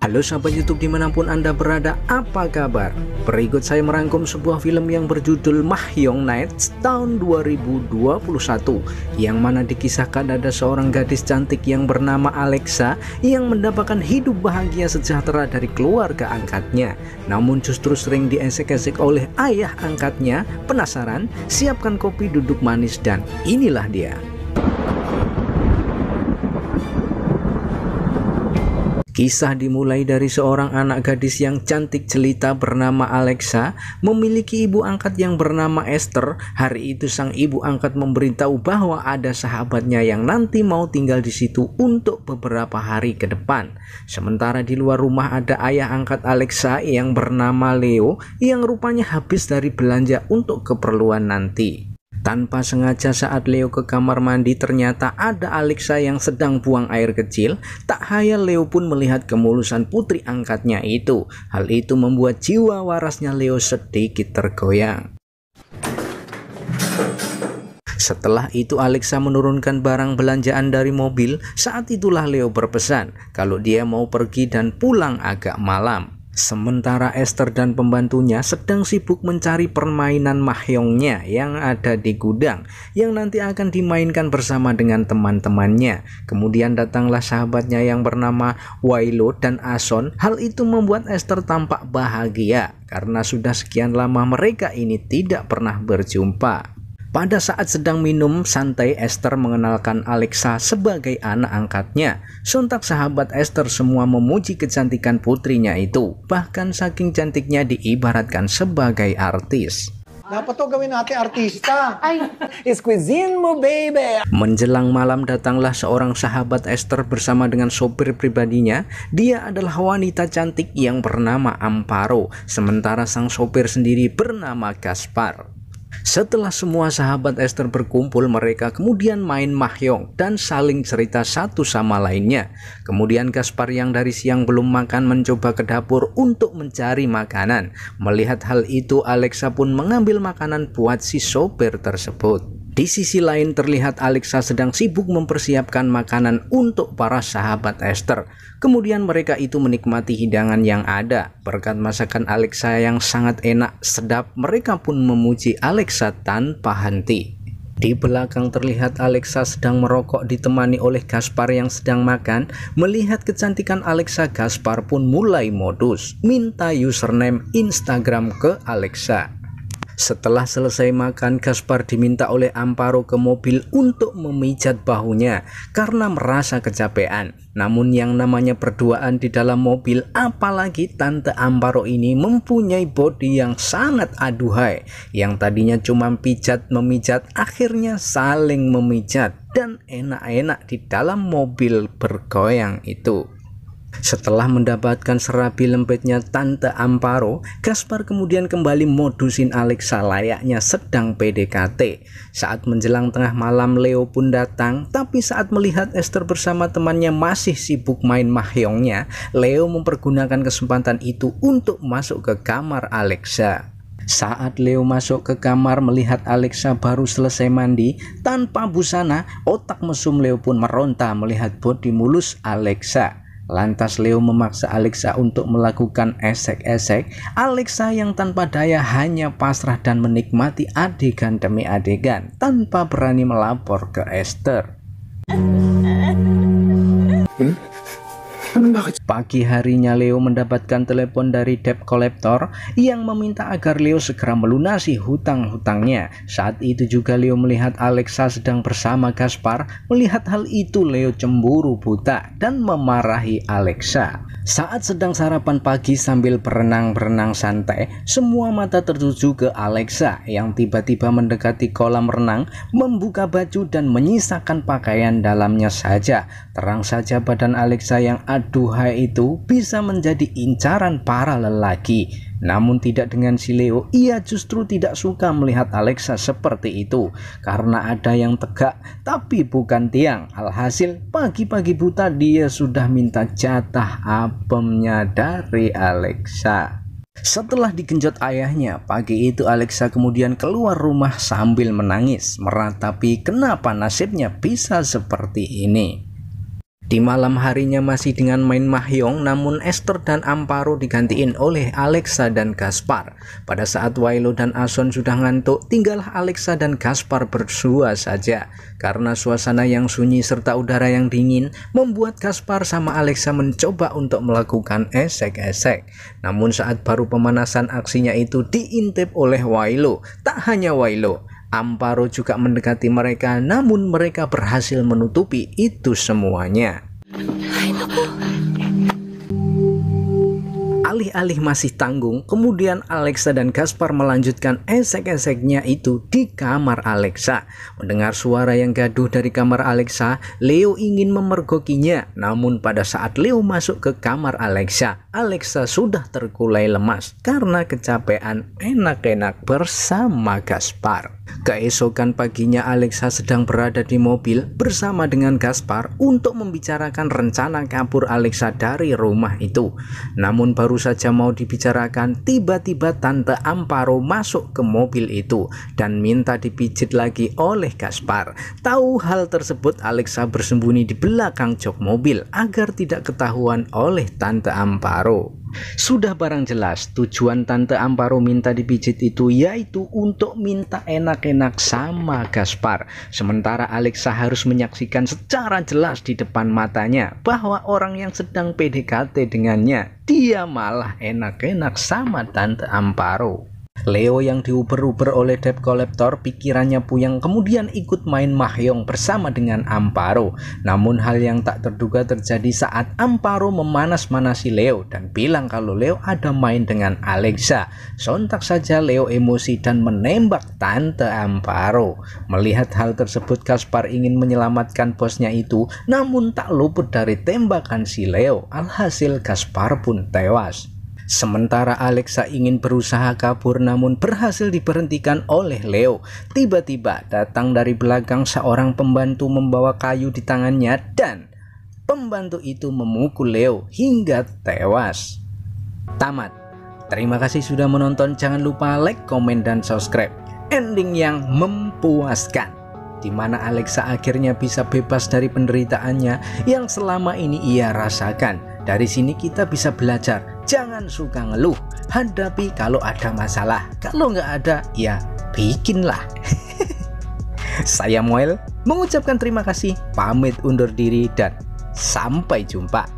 Halo sahabat YouTube dimanapun Anda berada, apa kabar? Berikut saya merangkum sebuah film yang berjudul Mahjong Nights tahun 2021, yang mana dikisahkan ada seorang gadis cantik yang bernama Alexa yang mendapatkan hidup bahagia sejahtera dari keluarga angkatnya. Namun justru sering diesek-esek oleh ayah angkatnya. Penasaran? Siapkan kopi, duduk manis, dan inilah dia. Kisah dimulai dari seorang anak gadis yang cantik jelita bernama Alexa memiliki ibu angkat yang bernama Esther. Hari itu sang ibu angkat memberitahu bahwa ada sahabatnya yang nanti mau tinggal di situ untuk beberapa hari ke depan. Sementara di luar rumah ada ayah angkat Alexa yang bernama Leo yang rupanya habis dari belanja untuk keperluan nanti. Tanpa sengaja saat Leo ke kamar mandi, ternyata ada Alexa yang sedang buang air kecil. Tak hayal Leo pun melihat kemulusan putri angkatnya itu. Hal itu membuat jiwa warasnya Leo sedikit tergoyang. Setelah itu Alexa menurunkan barang belanjaan dari mobil. Saat itulah Leo berpesan kalau dia mau pergi dan pulang agak malam. Sementara Esther dan pembantunya sedang sibuk mencari permainan mahjongnya yang ada di gudang yang nanti akan dimainkan bersama dengan teman-temannya. Kemudian datanglah sahabatnya yang bernama Wailo dan Ason. Hal itu membuat Esther tampak bahagia karena sudah sekian lama mereka ini tidak pernah berjumpa. Pada saat sedang minum santai, Esther mengenalkan Alexa sebagai anak angkatnya. Sontak sahabat Esther semua memuji kecantikan putrinya itu. Bahkan saking cantiknya diibaratkan sebagai artis. Dapat to gawin natin artista. Ay, squeezin mo baby. Menjelang malam datanglah seorang sahabat Esther bersama dengan sopir pribadinya. Dia adalah wanita cantik yang bernama Amparo. Sementara sang sopir sendiri bernama Gaspar. Setelah semua sahabat Esther berkumpul, mereka kemudian main mahjong dan saling cerita satu sama lainnya. Kemudian Gaspar yang dari siang belum makan mencoba ke dapur untuk mencari makanan. Melihat hal itu, Alexa pun mengambil makanan buat si sopir tersebut. Di sisi lain terlihat Alexa sedang sibuk mempersiapkan makanan untuk para sahabat Esther. Kemudian mereka itu menikmati hidangan yang ada. Berkat masakan Alexa yang sangat enak, sedap, mereka pun memuji Alexa tanpa henti. Di belakang terlihat Alexa sedang merokok ditemani oleh Gaspar yang sedang makan. Melihat kecantikan Alexa, Gaspar pun mulai modus, minta username Instagram ke Alexa. Setelah selesai makan, Gaspar diminta oleh Amparo ke mobil untuk memijat bahunya karena merasa kecapean. Namun yang namanya berduaan di dalam mobil, apalagi Tante Amparo ini mempunyai body yang sangat aduhai. Yang tadinya cuma pijat-memijat, akhirnya saling memijat dan enak-enak di dalam mobil bergoyang itu. Setelah mendapatkan serabi lembutnya Tante Amparo, Gaspar kemudian kembali modusin Alexa layaknya sedang PDKT. Saat menjelang tengah malam, Leo pun datang, tapi saat melihat Esther bersama temannya masih sibuk main mahjongnya, Leo mempergunakan kesempatan itu untuk masuk ke kamar Alexa. Saat Leo masuk ke kamar melihat Alexa baru selesai mandi tanpa busana, otak mesum Leo pun meronta melihat bodi mulus Alexa. Lantas Leo memaksa Alexa untuk melakukan esek-esek. Alexa yang tanpa daya hanya pasrah dan menikmati adegan demi adegan tanpa berani melapor ke Esther. Pagi harinya Leo mendapatkan telepon dari debt collector yang meminta agar Leo segera melunasi hutang-hutangnya. Saat itu juga Leo melihat Alexa sedang bersama Gaspar. Melihat hal itu, Leo cemburu buta dan memarahi Alexa. Saat sedang sarapan pagi sambil berenang-berenang santai, semua mata tertuju ke Alexa yang tiba-tiba mendekati kolam renang, membuka baju dan menyisakan pakaian dalamnya saja. Terang saja badan Alexa yang aduhai itu bisa menjadi incaran para lelaki. Namun tidak dengan si Leo, ia justru tidak suka melihat Alexa seperti itu karena ada yang tegak tapi bukan tiang. Alhasil pagi-pagi buta dia sudah minta jatah apemnya dari Alexa. Setelah digenjot ayahnya, pagi itu Alexa kemudian keluar rumah sambil menangis, meratapi kenapa nasibnya bisa seperti ini. Di malam harinya masih dengan main mahjong, namun Esther dan Amparo digantiin oleh Alexa dan Gaspar. Pada saat Wailo dan Ason sudah ngantuk, tinggallah Alexa dan Gaspar berdua saja. Karena suasana yang sunyi serta udara yang dingin, membuat Gaspar sama Alexa mencoba untuk melakukan esek-esek. Namun saat baru pemanasan aksinya itu diintip oleh Wailo. Tak hanya Wailo, Amparo juga mendekati mereka, namun mereka berhasil menutupi itu semuanya. Alih-alih masih tanggung, kemudian Alexa dan Gaspar melanjutkan esek-eseknya itu di kamar Alexa. Mendengar suara yang gaduh dari kamar Alexa, Leo ingin memergokinya. Namun pada saat Leo masuk ke kamar Alexa, Alexa sudah terkulai lemas karena kecapean enak-enak bersama Gaspar. Keesokan paginya Alexa sedang berada di mobil bersama dengan Gaspar untuk membicarakan rencana kabur Alexa dari rumah itu. Namun baru saja mau dibicarakan, tiba-tiba Tante Amparo masuk ke mobil itu dan minta dipijit lagi oleh Gaspar. Tahu hal tersebut, Alexa bersembunyi di belakang jok mobil agar tidak ketahuan oleh Tante Amparo. Sudah barang jelas tujuan Tante Amparo minta dipijit itu yaitu untuk minta enak-enak sama Gaspar. Sementara Alexa harus menyaksikan secara jelas di depan matanya bahwa orang yang sedang PDKT dengannya, dia malah enak-enak sama Tante Amparo. Leo yang diuber-uber oleh debt collector pikirannya puyeng, kemudian ikut main mahjong bersama dengan Amparo. Namun hal yang tak terduga terjadi saat Amparo memanas-manasi Leo dan bilang kalau Leo ada main dengan Alexa. Sontak saja Leo emosi dan menembak Tante Amparo. Melihat hal tersebut, Gaspar ingin menyelamatkan bosnya itu, namun tak luput dari tembakan si Leo. Alhasil Gaspar pun tewas. Sementara Alexa ingin berusaha kabur namun berhasil diberhentikan oleh Leo. Tiba-tiba datang dari belakang seorang pembantu membawa kayu di tangannya dan pembantu itu memukul Leo hingga tewas. Tamat. Terima kasih sudah menonton. Jangan lupa like, komen, dan subscribe. Ending yang memuaskan, di mana Alexa akhirnya bisa bebas dari penderitaannya yang selama ini ia rasakan. Dari sini kita bisa belajar, jangan suka ngeluh, hadapi kalau ada masalah. Kalau nggak ada, ya bikinlah. Saya Moel mengucapkan terima kasih, pamit undur diri, dan sampai jumpa.